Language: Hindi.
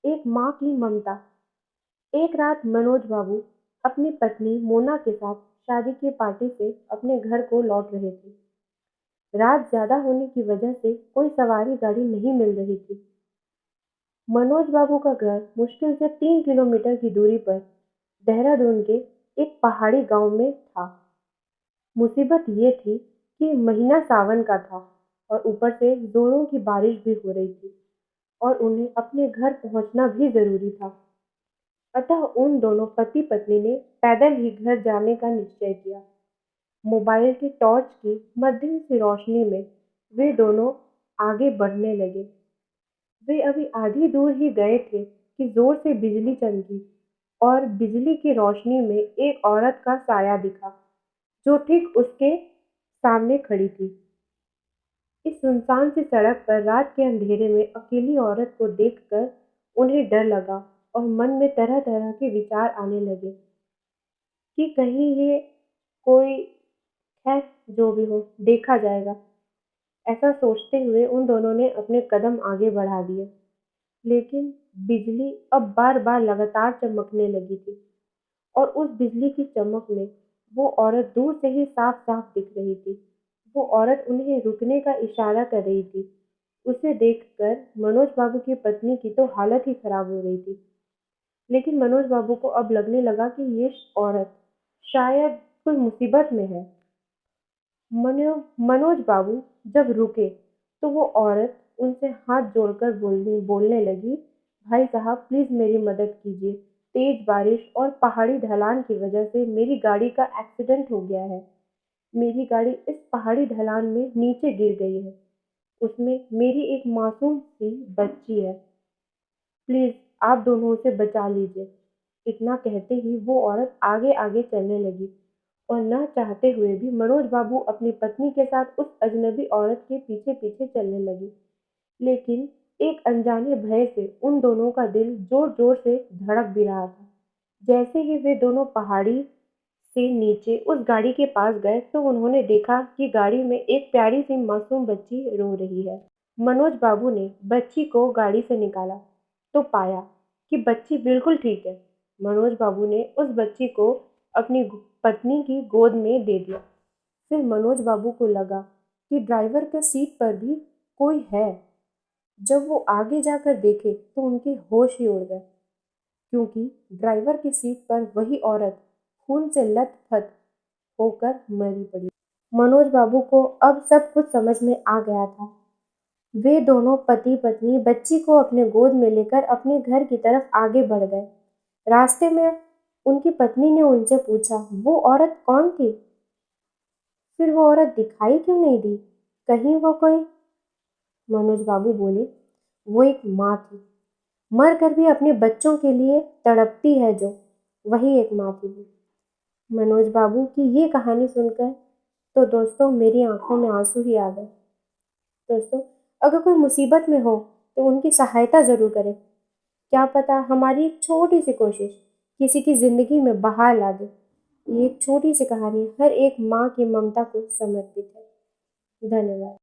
एक माँ की ममता। एक रात मनोज बाबू अपनी पत्नी मोना के साथ शादी की पार्टी से अपने घर को लौट रहे थे। रात ज्यादा होने की वजह से कोई सवारी गाड़ी नहीं मिल रही थी। मनोज बाबू का घर मुश्किल से 3 किलोमीटर की दूरी पर देहरादून के एक पहाड़ी गांव में था। मुसीबत ये थी कि महीना सावन का था और ऊपर से जोरों की बारिश भी हो रही थी और उन्हें अपने घर पहुंचना भी जरूरी था। अतः उन दोनों पति पत्नी ने पैदल ही घर जाने का निश्चय किया। मोबाइल की टॉर्च की मध्यम सी रोशनी में वे दोनों आगे बढ़ने लगे। वे अभी आधी दूर ही गए थे कि जोर से बिजली चमकी और बिजली की रोशनी में एक औरत का साया दिखा जो ठीक उसके सामने खड़ी थी। इस सुनसान सी सड़क पर रात के अंधेरे में अकेली औरत को देखकर उन्हें डर लगा और मन में तरह तरह के विचार आने लगे कि कहीं ये कोई है, जो भी हो देखा जाएगा। ऐसा सोचते हुए उन दोनों ने अपने कदम आगे बढ़ा दिए, लेकिन बिजली अब बार बार लगातार चमकने लगी थी और उस बिजली की चमक में वो औरत दूर से ही साफ साफ दिख रही थी। वो औरत उन्हें रुकने का इशारा कर रही थी। उसे देखकर मनोज बाबू की पत्नी की तो हालत ही खराब हो रही थी। लेकिन मनोज बाबू को अब लगने लगा कि ये औरत शायद कोई मुसीबत में है। मनोज बाबू जब रुके तो वो औरत उनसे हाथ जोड़कर बोलने लगी, भाई साहब प्लीज मेरी मदद कीजिए। तेज बारिश और पहाड़ी ढलान की वजह से मेरी गाड़ी का एक्सीडेंट हो गया है। मेरी गाड़ी इस पहाड़ी ढलान में नीचे गिर गई है। उसमें मेरी एक मासूम सी बच्ची है। प्लीज आप दोनों उसे बचा लीजिए। इतना कहते ही वो औरत आगे आगे चलने लगी और न चाहते हुए भी मनोज बाबू अपनी पत्नी के साथ उस अजनबी औरत के पीछे पीछे चलने लगे। लेकिन एक अनजाने भय से उन दोनों का दिल जोर जोर से धड़क भी रहा था। जैसे ही वे दोनों पहाड़ी से नीचे उस गाड़ी के पास गए तो उन्होंने देखा कि गाड़ी में एक प्यारी सी मासूम बच्ची रो रही है। मनोज बाबू ने बच्ची को गाड़ी से निकाला तो पाया कि बच्ची बिल्कुल ठीक है। मनोज बाबू ने उस बच्ची को अपनी पत्नी की गोद में दे दिया। फिर मनोज बाबू को लगा कि ड्राइवर के सीट पर भी कोई है। जब वो आगे जाकर देखे तो उनके होश ही उड़ गए, क्योंकि ड्राइवर की सीट पर वही औरत खून से लथपथ होकर मरी पड़ी। मनोज बाबू को अब सब कुछ समझ में आ गया था। वे दोनों पति पत्नी बच्ची को अपने गोद में लेकर अपने घर की तरफ आगे बढ़ गए। रास्ते में उनकी पत्नी ने उनसे पूछा, वो औरत कौन थी? फिर वो औरत दिखाई क्यों नहीं दी? कहीं वो कोई? मनोज बाबू बोले, वो एक माँ थी, मर कर भी अपने बच्चों के लिए तड़पती है जो, वही एक माँ थी वो। मनोज बाबू की ये कहानी सुनकर तो दोस्तों मेरी आंखों में आंसू ही आ गए। दोस्तों, अगर कोई मुसीबत में हो तो उनकी सहायता ज़रूर करें। क्या पता हमारी एक छोटी सी कोशिश किसी की ज़िंदगी में बहार ला दे। ये एक छोटी सी कहानी हर एक माँ की ममता को समर्पित है। धन्यवाद।